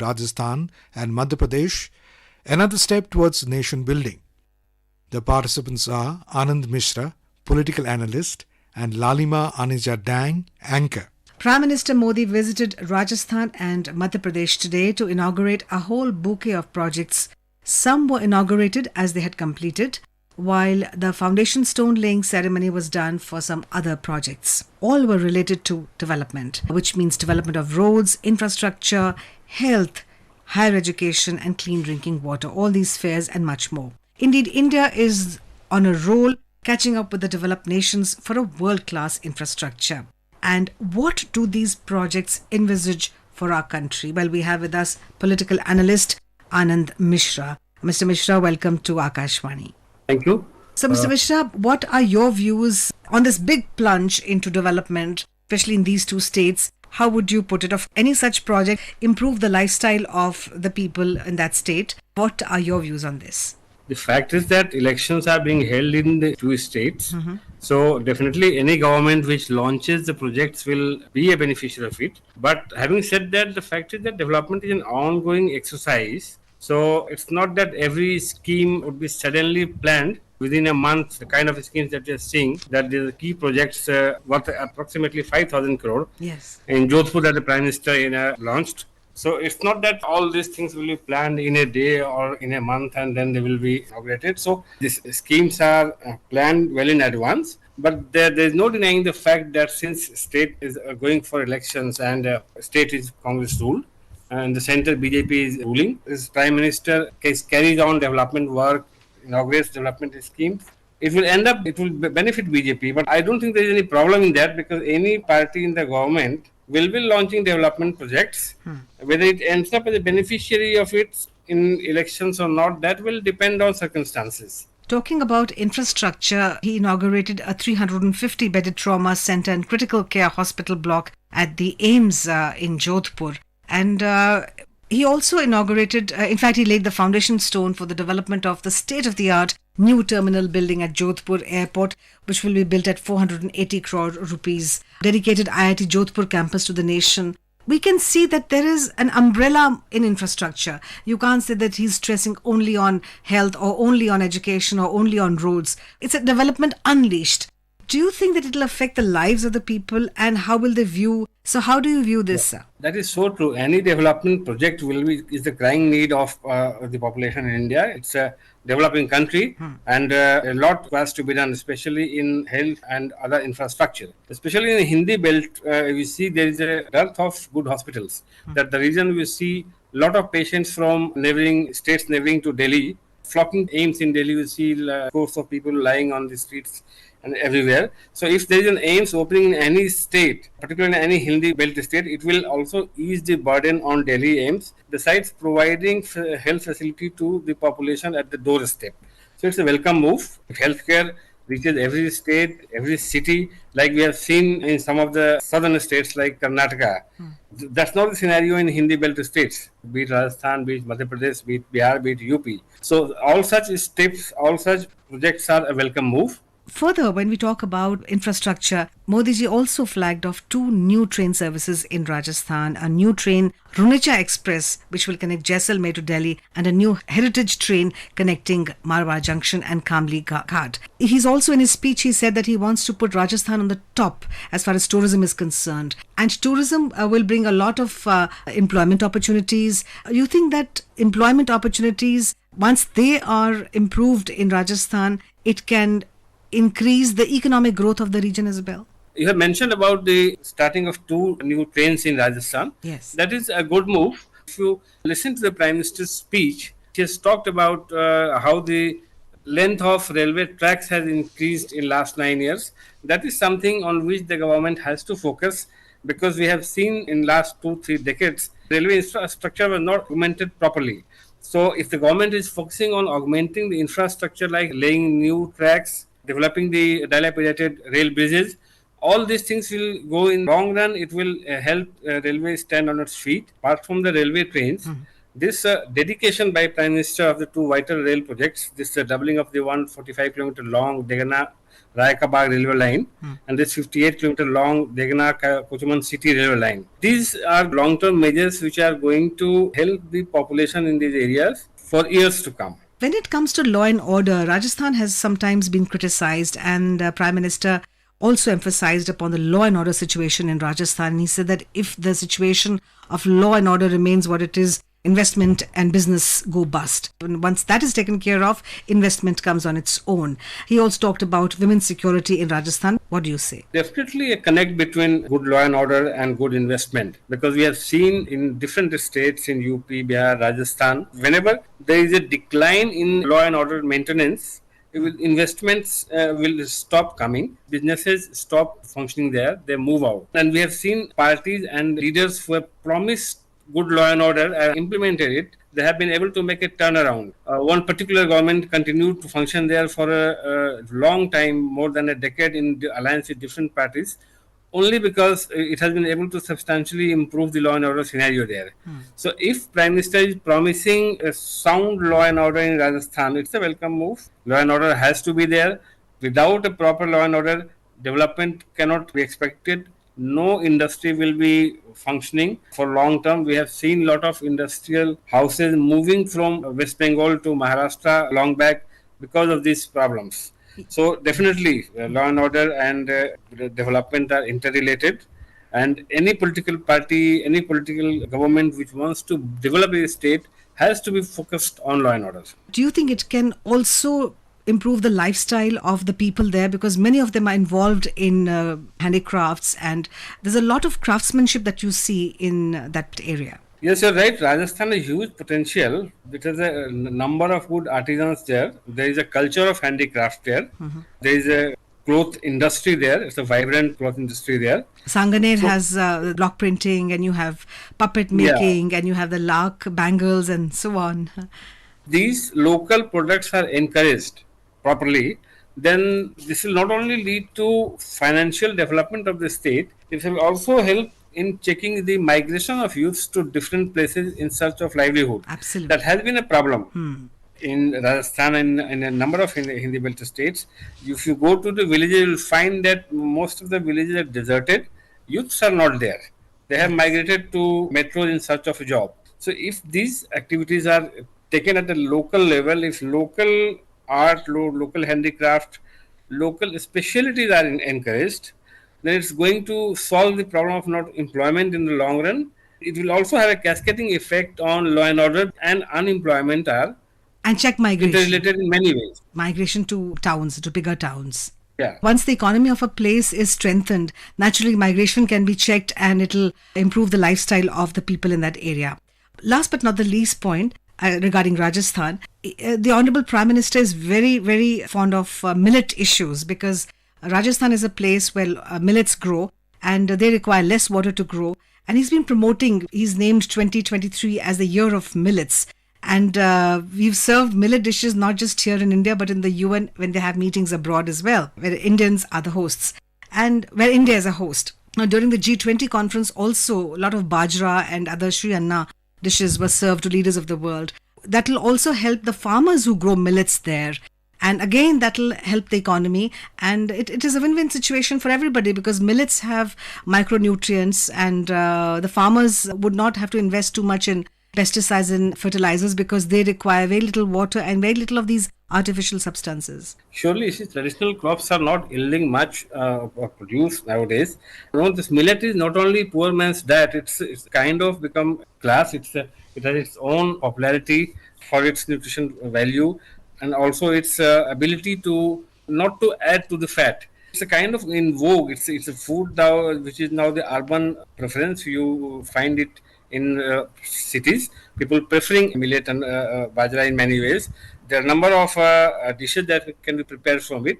Rajasthan and Madhya Pradesh, another step towards nation building. The participants are Anand Mishra, political analyst, and Lalima Aneja Dang, anchor. Prime Minister Modi visited Rajasthan and Madhya Pradesh today to inaugurate a whole bouquet of projects. Some were inaugurated as they had completed, while the foundation stone laying ceremony was done for some other projects. All were related to development, which means development of roads, infrastructure, health, higher education and clean drinking water, all these spheres and much more. Indeed, India is on a roll catching up with the developed nations for a world-class infrastructure. And what do these projects envisage for our country? Well, we have with us political analyst Anand Mishra. Mr. Mishra, welcome to Akashvani. Thank you. So, Mr. Mishra, what are your views on this big plunge into development, especially in these two states? How would you put it? Of any such project improve the lifestyle of the people in that state? What are your views on this? The fact is that elections are being held in the two states. So definitely any government which launches the projects will be a beneficiary of it. But having said that, the fact is that development is an ongoing exercise. So it's not that every scheme would be suddenly planned within a month. The kind of schemes that we are seeing, that the key projects worth approximately 5,000 crore. Yes. In Jodhpur that the Prime Minister launched. So it's not that all these things will be planned in a day or in a month and then they will be inaugurated. So these schemes are planned well in advance. But there is no denying the fact that since state is going for elections and state is Congress ruled, and the center BJP is ruling, this Prime Minister carries on development work, inaugurates development schemes. It will benefit BJP, but I don't think there is any problem in that because any party in the government will be launching development projects. Whether it ends up as a beneficiary of it in elections or not, that will depend on circumstances. Talking about infrastructure, he inaugurated a 350-bedded trauma center and critical care hospital block at the AIIMS in Jodhpur. And he also inaugurated, in fact, he laid the foundation stone for the development of the state-of-the-art new terminal building at Jodhpur Airport, which will be built at 480 crore rupees, dedicated IIT Jodhpur campus to the nation. We can see that there is an umbrella in infrastructure. You can't say that he's stressing only on health or only on education or only on roads. It's a development unleashed. Do you think that it will affect the lives of the people and how will they view? So how do you view this, sir? That is so true. Any development project is the crying need of the population in India. It's a developing country and a lot has to be done, especially in health and other infrastructure. Especially in the Hindi belt, we see there is a dearth of good hospitals. That's the reason we see a lot of patients from neighboring states neighboring to Delhi flocking AIIMS in Delhi. We see scores of people lying on the streets and everywhere. So if there is an AIIMS opening in any state, particularly in any Hindi belt state, it will also ease the burden on Delhi AIIMS, besides providing health facility to the population at the doorstep. So it's a welcome move. If healthcare reaches every state, every city, like we have seen in some of the southern states like Karnataka. That's not the scenario in Hindi belt states, be it Rajasthan, be it Madhya Pradesh, be it Bihar, be it UP. So all such steps, all such projects are a welcome move. Further, when we talk about infrastructure, Modi ji also flagged off two new train services in Rajasthan, a new train Runija Express, which will connect Jaisalmer to Delhi, and a new heritage train connecting Marwar Junction and Kamli Ghat. He's also, in his speech, he said that he wants to put Rajasthan on the top as far as tourism is concerned. And tourism will bring a lot of employment opportunities. You think that employment opportunities, once they are improved in Rajasthan, it can increase the economic growth of the region as well? You have mentioned about the starting of two new trains in Rajasthan. Yes. That is a good move. If you listen to the Prime Minister's speech, he has talked about how the length of railway tracks has increased in last 9 years. That is something on which the government has to focus, because we have seen in last 2-3 decades, railway infrastructure was not augmented properly. So if the government is focusing on augmenting the infrastructure, like laying new tracks, developing the dilapidated rail bridges, all these things will go in long run. It will help railway stand on its feet. Apart from the railway trains, This dedication by Prime Minister of the two vital rail projects, this doubling of the 145-kilometer long Degana Rayakabag railway line and this 58-kilometer long Degana Kochuman city railway line. These are long-term measures which are going to help the population in these areas for years to come. When it comes to law and order, Rajasthan has sometimes been criticized, and Prime Minister also emphasized upon the law and order situation in Rajasthan. He said that if the situation of law and order remains what it is, investment and business go bust. And once that is taken care of, investment comes on its own. He also talked about women's security in Rajasthan. What do you say? Definitely a connect between good law and order and good investment, because we have seen in different states in UP, Bihar, Rajasthan, whenever there is a decline in law and order maintenance, investments will stop coming, businesses stop functioning there, they move out. And we have seen parties and leaders who have promised good law and order and implemented it, they have been able to make a turnaround. One particular government continued to function there for a long time, more than a decade, in alliance with different parties, only because it has been able to substantially improve the law and order scenario there. So if Prime Minister is promising a sound law and order in Rajasthan, it's a welcome move. Law and order has to be there. Without a proper law and order, development cannot be expected. No industry will be functioning for long term. We have seen a lot of industrial houses moving from West Bengal to Maharashtra long back because of these problems. So definitely law and order and development are interrelated, and any political party, any political government which wants to develop a state has to be focused on law and order. Do you think it can also improve the lifestyle of the people there, because many of them are involved in handicrafts, and there's a lot of craftsmanship that you see in that area? Yes, you're right. Rajasthan has huge potential. There's a number of good artisans there. There is a culture of handicraft there. There is a cloth industry there. It's a vibrant cloth industry there. Sanganer has block printing, and you have puppet making, and you have the lark bangles and so on. These local products are encouraged properly, then this will not only lead to financial development of the state, it will also help in checking the migration of youths to different places in search of livelihood. Absolutely. That has been a problem in Rajasthan and in a number of Hindi belt states. If you go to the villages, you will find that most of the villages are deserted. Youths are not there. They have migrated to metros in search of a job. So if these activities are taken at the local level, if local art, local handicraft, local specialties are encouraged, then it's going to solve the problem of not employment in the long run. It will also have a cascading effect on law and order, and unemployment are and check migration. Interrelated in many ways. Migration to towns, to bigger towns. Yeah. Once the economy of a place is strengthened, naturally migration can be checked, and it'll improve the lifestyle of the people in that area. Last but not the least point, regarding Rajasthan, the Honorable Prime Minister is very, very fond of millet issues, because Rajasthan is a place where millets grow and they require less water to grow. And he's been promoting, he's named 2023 as the year of millets. And we've served millet dishes not just here in India, but in the UN when they have meetings abroad as well, where Indians are the hosts and where India is a host. Now, during the G20 conference also, a lot of bajra and other Shri Anna dishes were served to leaders of the world. That will also help the farmers who grow millets there. And again, that will help the economy. And it is a win-win situation for everybody, because millets have micronutrients, and the farmers would not have to invest too much in pesticides and fertilizers, because they require very little water and very little of these artificial substances. Surely, traditional crops are not yielding much produce nowadays. You know, this millet is not only poor man's diet, it's kind of become class. It has its own popularity for its nutrition value, and also its ability to not to add to the fat. It's a kind of in vogue. It's a food now which is now the urban preference. You find it in cities. People preferring millet and bajra in many ways. There are a number of dishes that can be prepared from it.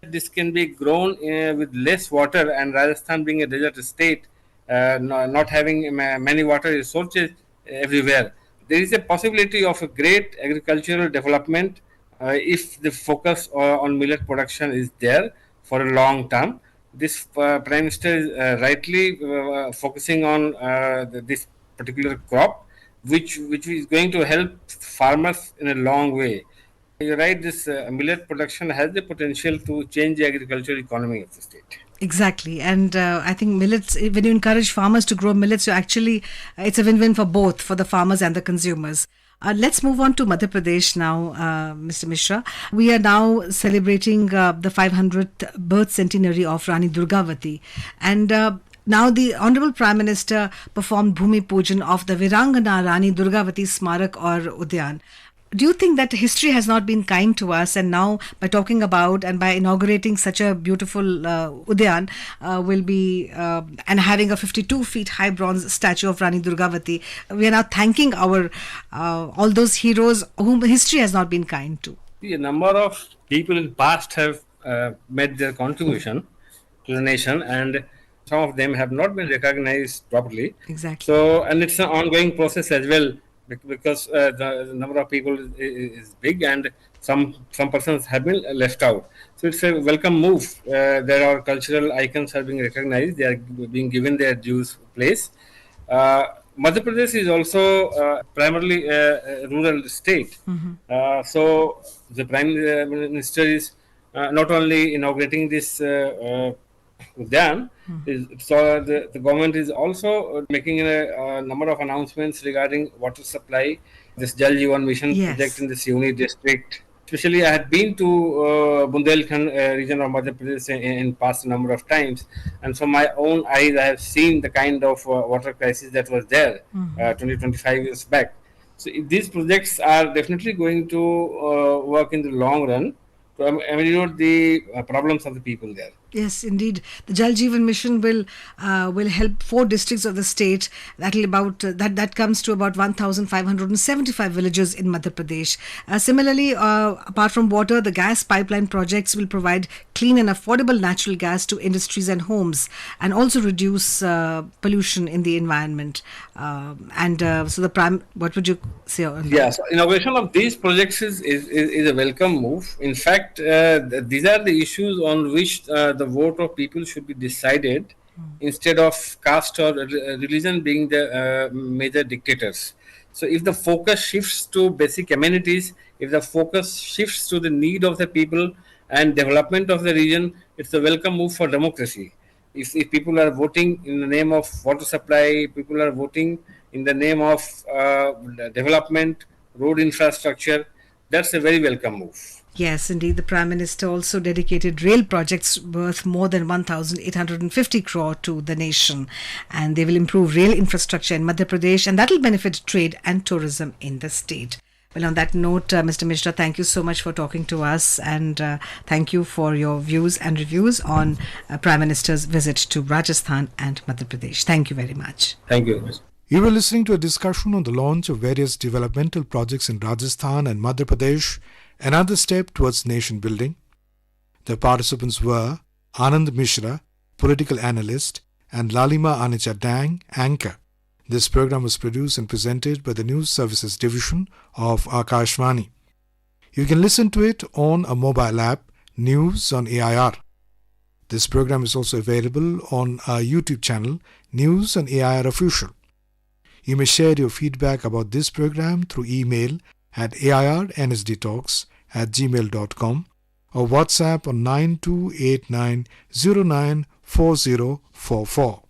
This can be grown with less water, and Rajasthan being a desert state, not having many water resources everywhere, there is a possibility of a great agricultural development if the focus on millet production is there for a long term. This Prime Minister is rightly focusing on this particular crop, which is going to help farmers in a long way. You're right, this millet production has the potential to change the agricultural economy of the state. Exactly, and I think millets. When you encourage farmers to grow millets, you actually it's a win-win for both, for the farmers and the consumers. Let's move on to Madhya Pradesh now, Mr. Mishra. We are now celebrating the 500th birth centenary of Rani Durgavati, and now the Honorable Prime Minister performed Bhumi Pujan of the Virangana Rani Durgavati Smarak or Udyan. Do you think that history has not been kind to us, and now by talking about and by inaugurating such a beautiful Udyan will be and having a 52 feet high bronze statue of Rani Durgavati, we are now thanking our all those heroes whom history has not been kind to? A number of people in the past have made their contribution to the nation, and some of them have not been recognized properly. Exactly. So, and it's an ongoing process as well, because the number of people is big, and some persons have been left out. So it's a welcome move. There are cultural icons are being recognized; they are being given their due place. Madhya Pradesh is also primarily a rural state. So the Prime Minister is not only inaugurating this Udyan, so the government is also making a number of announcements regarding water supply, this Jal Jeevan Mission project in the Siuni district. Especially, I had been to Bundelkhand region of Madhya Pradesh in past number of times, and from my own eyes, I have seen the kind of water crisis that was there 20-25 years back. So these projects are definitely going to work in the long run to ameliorate the problems of the people there. Yes, indeed. The Jal Jeevan Mission will help 4 districts of the state. That comes to about 1,575 villages in Madhya Pradesh. Similarly, apart from water, the gas pipeline projects will provide clean and affordable natural gas to industries and homes, and also reduce pollution in the environment. What would you say on that? Yeah, so inauguration of these projects is a welcome move. In fact, these are the issues on which the vote of people should be decided instead of caste or religion being the major dictators. So if the focus shifts to basic amenities, if the focus shifts to the need of the people and development of the region, it's a welcome move for democracy. If people are voting in the name of water supply, people are voting in the name of development, road infrastructure, that's a very welcome move. Yes, indeed. The Prime Minister also dedicated rail projects worth more than 1,850 crore to the nation, and they will improve rail infrastructure in Madhya Pradesh, and that will benefit trade and tourism in the state. Well, on that note, Mr. Mishra, thank you so much for talking to us, and thank you for your views and reviews on Prime Minister's visit to Rajasthan and Madhya Pradesh. Thank you very much. Thank you. You were listening to a discussion on the launch of various developmental projects in Rajasthan and Madhya Pradesh, another step towards nation building. The participants were Anand Mishra, political analyst, and Lalima Aneja Dang, anchor. This program was produced and presented by the News Services Division of Akashvani. You can listen to it on a mobile app, News on AIR. This program is also available on our YouTube channel, News on AIR Official. You may share your feedback about this program through email at airnsdtalks@gmail.com or WhatsApp on 9289094044.